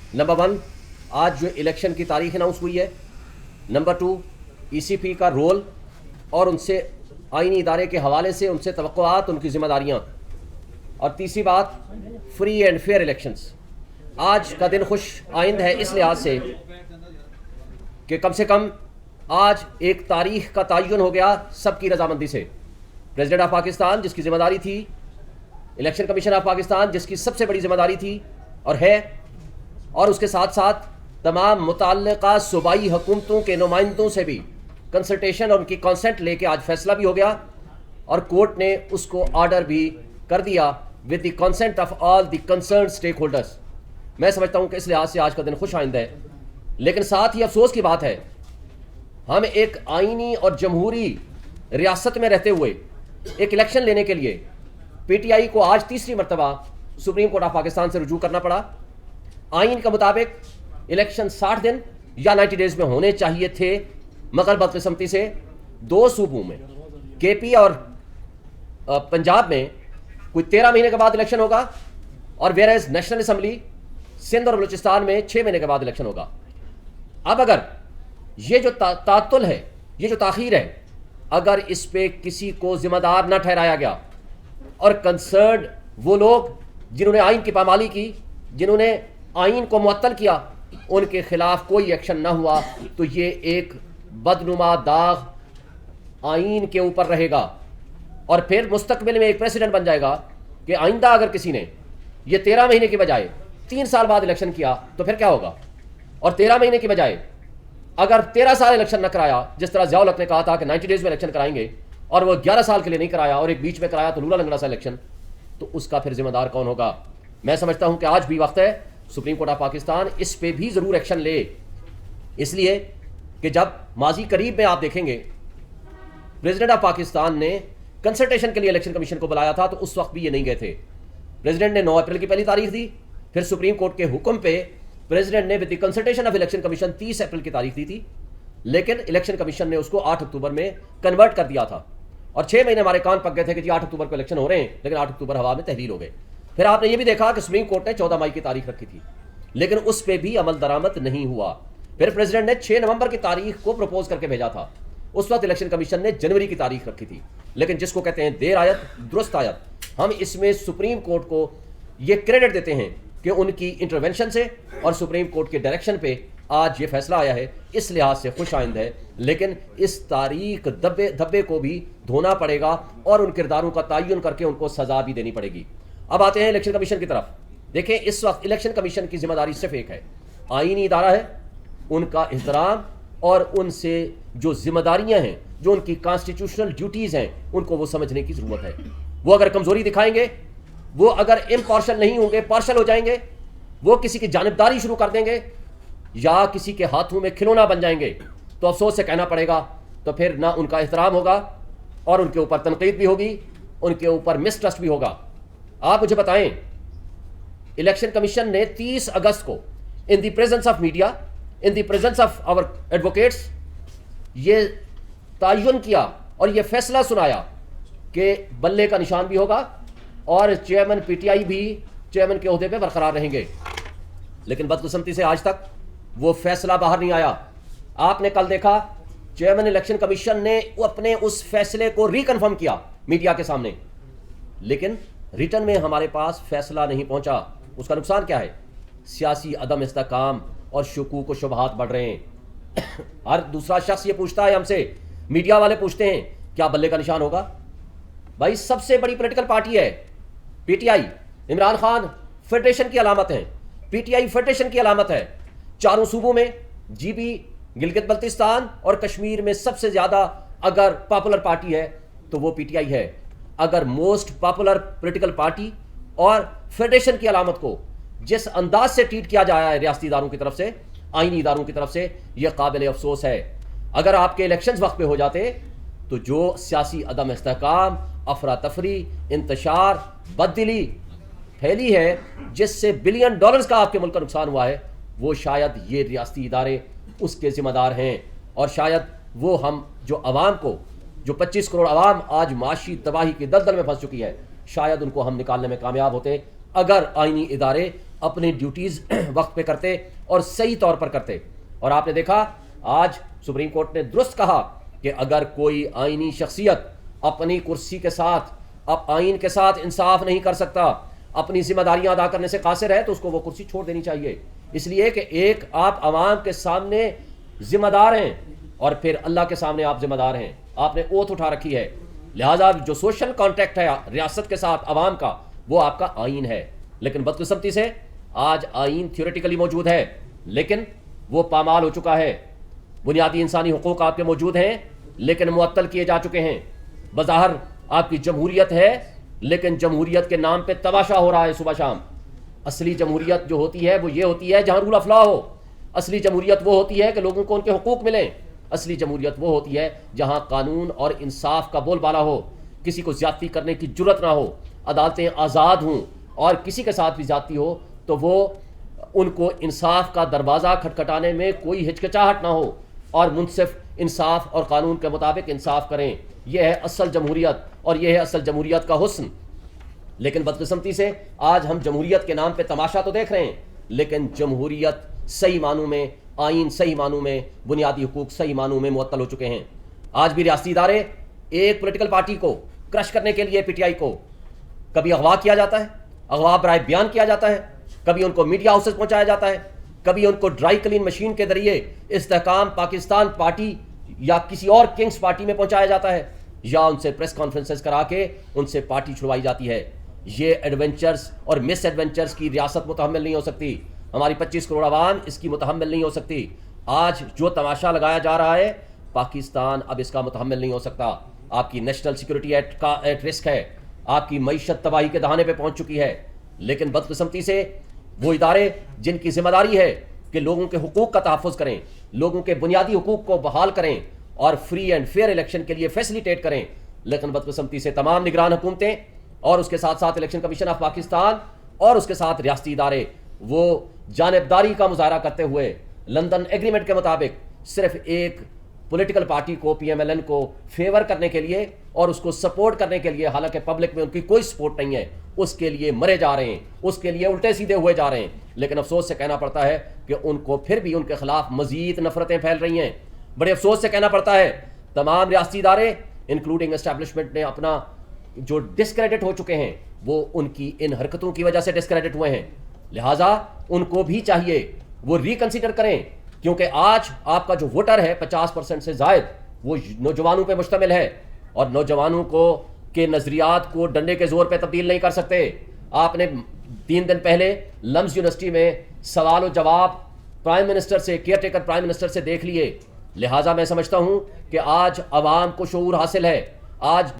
Number 1, आज जो election की तारीख अनाउंस हुई है। नंबर 2, ECP का रोल और उनसे आईनी इदारे के हवाले से उनसे तवक्कुआत, उनकी जिम्मेदारियाँ। और तीसरी बात, फ्री एंड फेयर इलेक्शंस। आज का दिन खुश आइंद है इस लिहाज से कि कम से कम आज एक तारीख का तयन हो गया सबकी रजामंदी से। प्रेसिडेंट ऑफ पाकिस्तान जिसकी जिम्मेदारी थी, इलेक्शन कमीशन ऑफ पाकिस्तान जिसकी सबसे बड़ी जिम्मेदारी थी और है, और उसके साथ साथ तमाम मुतल्लिका सूबाई हुकूमतों के नुमाइंदों से भी कंसल्टेशन और उनकी कॉन्सेंट लेके आज फैसला भी हो गया और कोर्ट ने उसको ऑर्डर भी कर दिया with the consent of all the concern stakeholders. मैं समझता हूँ कि इस लिहाज से आज का दिन खुश आइंद है। लेकिन साथ ही अफसोस की बात है, हम एक आइनी और जमहूरी रियासत में रहते हुए एक इलेक्शन लेने के लिए PTI को आज तीसरी मरतबा सुप्रीम कोर्ट ऑफ पाकिस्तान से रुजू करना पड़ा। आइन के मुताबिक इलेक्शन 60 दिन या 90 डेज में होने चाहिए थे, मगर बदकिस्मती से 2 सूबों में KP और पंजाब में कोई 13 महीने के बाद इलेक्शन होगा और वेयरएज नेशनल असम्बली सिंध और बलूचिस्तान में 6 महीने के बाद इलेक्शन होगा। अब अगर ये जो तातुल है, ये जो ताखीर है, अगर इस पे किसी को जिम्मेदार न ठहराया गया और कंसर्न वो लोग जिन्होंने आइन की पामाली की, जिन्होंने आइन को मुअत्तल किया, उनके खिलाफ कोई एक्शन ना हुआ, तो ये एक बदनुमा दाग आइन के ऊपर रहेगा और फिर मुस्तकबिल में एक प्रेसिडेंट बन जाएगा कि आइंदा अगर किसी ने ये 13 महीने की बजाय 3 साल बाद इलेक्शन किया तो फिर क्या होगा। और 13 महीने की बजाय अगर 13 साल इलेक्शन न कराया, जिस तरह ज़ियाउल हक ने कहा था कि 90 डेज में इलेक्शन कराएंगे, और वो 11 साल के लिए नहीं कराया और एक बीच में कराया तो लूला लंगड़ा सा इलेक्शन, तो उसका फिर जिम्मेदार कौन होगा। मैं समझता हूं कि आज भी वक्त है सुप्रीम कोर्ट ऑफ पाकिस्तान इस पे भी ज़रूर एक्शन ले, इसलिए कि जब माजी करीब में आप देखेंगे प्रेसिडेंट ऑफ पाकिस्तान ने कंसल्टेशन के लिए इलेक्शन कमीशन को बुलाया था तो उस वक्त भी ये नहीं गए थे। प्रेसिडेंट ने 9 अप्रैल की पहली तारीख दी, फिर सुप्रीम कोर्ट के हुक्म पे प्रेसिडेंट ने with the consultation of election commission 30 अप्रैल की तारीख दी थी, लेकिन इलेक्शन कमीशन ने उसको 8 अक्टूबर में कन्वर्ट कर दिया था और 6 महीने हमारे कान पक गए थे कि जी 8 अक्टूबर को इलेक्शन हो रहे हैं, लेकिन 8 अक्टूबर हवा में तहवील हो गए। फिर आपने ये भी देखा कि सुप्रीम कोर्ट ने 14 मई की तारीख रखी थी, लेकिन उस पर भी अमल दरामद नहीं हुआ। फिर प्रेसिडेंट ने 6 नवंबर की तारीख को प्रपोज करके भेजा था, उस वक्त इलेक्शन कमीशन ने जनवरी की तारीख रखी थी। लेकिन जिसको कहते हैं देर आयत दुरुस्त आयत, हम इसमें सुप्रीम कोर्ट को ये क्रेडिट देते हैं कि उनकी इंटरवेंशन से और सुप्रीम कोर्ट के डायरेक्शन पे आज ये फैसला आया है, इस लिहाज से खुश आइंद है। लेकिन इस तारीख धब्बे को भी धोना पड़ेगा और उन किरदारों का तयन करके उनको सजा भी देनी पड़ेगी। अब आते हैं इलेक्शन कमीशन की तरफ। देखें, इस वक्त इलेक्शन कमीशन की जिम्मेदारी सिर्फ एक है, आईनी इदारा है, उनका एहतराम और उनसे जो जिम्मेदारियां हैं, जो उनकी कॉन्स्टिट्यूशनल ड्यूटीज़ हैं, उनको वो समझने की ज़रूरत है। वो अगर कमज़ोरी दिखाएंगे, वो अगर इम्पार्शल नहीं होंगे, पार्शल हो जाएंगे, वो किसी की जानिबदारी शुरू कर देंगे या किसी के हाथों में खिलौना बन जाएंगे, तो अफसोस से कहना पड़ेगा, तो फिर ना उनका एहतराम होगा और उनके ऊपर तनकीद भी होगी, उनके ऊपर मिसट्रस्ट भी होगा। आप मुझे बताएं, इलेक्शन कमीशन ने 30 अगस्त को in the presence of media, in the presence of our advocates ये तयन किया और ये फैसला सुनाया कि बल्ले का निशान भी होगा और चेयरमैन PTI भी चेयरमैन के ओहदे पे बरकरार रहेंगे। लेकिन बदकिस्मती से आज तक वो फैसला बाहर नहीं आया। आपने कल देखा चेयरमैन इलेक्शन कमीशन ने अपने उस फैसले को रिकन्फर्म किया मीडिया के सामने, लेकिन रिटर्न में हमारे पास फैसला नहीं पहुंचा। उसका नुकसान क्या है? सियासी अदम इस्तेकाम और शुकूक व शुबहात बढ़ रहे हैं। हर दूसरा शख्स ये पूछता है हमसे, मीडिया वाले पूछते हैं क्या बल्ले का निशान होगा? भाई सबसे बड़ी पॉलिटिकल पार्टी है PTI, इमरान खान फेडरेशन की अलामत है, PTI फेडरेशन की अलामत है। चारों सूबों में GB, गिलगित बल्तिस्तान और कश्मीर में सबसे ज़्यादा अगर पॉपुलर पार्टी है तो वो PTI है। अगर मोस्ट पॉपुलर पॉलिटिकल पार्टी और फेडरेशन की अलामत को जिस अंदाज से ट्रीट किया जाया है रियासती इदारों की तरफ से, आईनी इदारों की तरफ से, यह काबिल अफसोस है। अगर आपके इलेक्शंस वक्त पे हो जाते तो जो सियासी अदम इस्तेहकाम, अफरा तफरी, इंतशार, बददिली फैली है, जिससे बिलियन डॉलर्स का आपके मुल्क का नुकसान हुआ है, वो शायद ये रियासती इदारे उसके ज़िम्मेदार हैं। और शायद वो हम जो आवाम को, जो 25 करोड़ आवाम आज माशी तबाही की दलदल में फंस चुकी है, शायद उनको हम निकालने में कामयाब होते अगर आईनी इदारे اپنی ڈیوٹیز وقت پہ کرتے اور صحیح طور پر کرتے. اور آپ نے دیکھا آج سپریم کورٹ نے درست کہا کہ اگر کوئی آئینی شخصیت اپنی کرسی کے ساتھ آئین کے ساتھ انصاف نہیں کر سکتا, اپنی ذمہ داریاں ادا کرنے سے قاصر ہے, تو اس کو وہ کرسی چھوڑ دینی چاہیے. اس لیے کہ ایک آپ عوام کے سامنے ذمہ دار ہیں اور پھر اللہ کے سامنے آپ ذمہ دار ہیں, آپ نے اوتھ اٹھا رکھی ہے. لہٰذا جو سوشل کانٹیکٹ ہے ریاست کے ساتھ عوام کا, وہ آپ کا آئین ہے. لیکن بدقسمتی سے آج آئین تھیوریٹیکلی موجود ہے لیکن وہ پامال ہو چکا ہے. بنیادی انسانی حقوق آپ کے موجود ہیں لیکن معطل کیے جا چکے ہیں. بظاہر آپ کی جمہوریت ہے لیکن جمہوریت کے نام پہ تماشا ہو رہا ہے صبح شام. اصلی جمہوریت جو ہوتی ہے وہ یہ ہوتی ہے جہاں رول آف لا ہو. اصلی جمہوریت وہ ہوتی ہے کہ لوگوں کو ان کے حقوق ملیں. اصلی جمہوریت وہ ہوتی ہے جہاں قانون اور انصاف کا بول بالا ہو, کسی کو زیادتی کرنے کی جرت نہ ہو, عدالتیں آزاد ہوں, اور کسی کے ساتھ بھی زیادتی ہو تو وہ ان کو انصاف کا دروازہ کھٹکھٹانے میں کوئی ہچکچاہٹ نہ ہو اور منصف انصاف اور قانون کے مطابق انصاف کریں. یہ ہے اصل جمہوریت اور یہ ہے اصل جمہوریت کا حسن. لیکن بدقسمتی سے آج ہم جمہوریت کے نام پہ تماشا تو دیکھ رہے ہیں لیکن جمہوریت صحیح معنوں میں, آئین صحیح معنوں میں, بنیادی حقوق صحیح معنوں میں معطل ہو چکے ہیں. آج بھی ریاستی ادارے ایک پولیٹیکل پارٹی کو کرش کرنے کے لیے پی ٹی آئی کو کبھی اغوا کیا جاتا ہے, اغوا برائے بیان کیا جاتا ہے, کبھی ان کو میڈیا ہاؤسز پہنچایا جاتا ہے, کبھی ان کو ڈرائی کلین مشین کے ذریعے استحکام پاکستان پارٹی یا کسی اور کنگز پارٹی میں پہنچایا جاتا ہے, یا ان سے پریس کانفرنسز کرا کے ان سے پارٹی چھڑوائی جاتی ہے. یہ ایڈونچرز اور مس ایڈونچرز کی ریاست متحمل نہیں ہو سکتی. ہماری 25 کروڑ عوام اس کی متحمل نہیں ہو سکتی. آج جو تماشا لگایا جا رہا ہے پاکستان اب اس کا متحمل نہیں ہو سکتا. آپ کی نیشنل سیکورٹی ایٹ رسک ہے, آپ کی معیشت تباہی کے دہانے پہ پہنچ چکی ہے. لیکن بدقسمتی سے وہ ادارے جن کی ذمہ داری ہے کہ لوگوں کے حقوق کا تحفظ کریں, لوگوں کے بنیادی حقوق کو بحال کریں اور فری اینڈ فیئر الیکشن کے لیے فیسیلیٹیٹ کریں, لیکن بدقسمتی سے تمام نگران حکومتیں اور اس کے ساتھ ساتھ الیکشن کمیشن آف پاکستان اور اس کے ساتھ ریاستی ادارے وہ جانبداری کا مظاہرہ کرتے ہوئے لندن ایگریمنٹ کے مطابق صرف ایک پولیٹیکل پارٹی کو, پی ایم ایل این کو فیور کرنے کے لیے اور اس کو سپورٹ کرنے کے لیے, حالانکہ پبلک میں ان کی کوئی سپورٹ نہیں ہے, اس کے لیے مرے جا رہے ہیں, اس کے لیے الٹے سیدھے ہوئے جا رہے ہیں. لیکن افسوس سے کہنا پڑتا ہے کہ ان کو پھر بھی ان کے خلاف مزید نفرتیں پھیل رہی ہیں. بڑے افسوس سے کہنا پڑتا ہے تمام ریاستی ادارے انکلوڈنگ اسٹیبلشمنٹ نے اپنا جو ڈسکریڈٹ ہو چکے ہیں وہ ان کی ان حرکتوں کی وجہ سے ڈسکریڈٹ ہوئے ہیں. لہٰذا ان کو بھی چاہیے وہ ریکنسیڈر کریں, کیونکہ آج آپ کا جو ووٹر ہے 50% سے زائد وہ نوجوانوں پہ مشتمل ہے, اور نوجوانوں کو کے نظریات کو ڈنڈے کے زور پہ تبدیل نہیں کر سکتے. آپ نے 3 دن پہلے لمز یونیورسٹی میں سوال و جواب پرائم منسٹر سے, کیئر ٹیکر پرائم منسٹر سے دیکھ لیے. لہٰذا میں سمجھتا ہوں کہ آج عوام کو شعور حاصل ہے. آج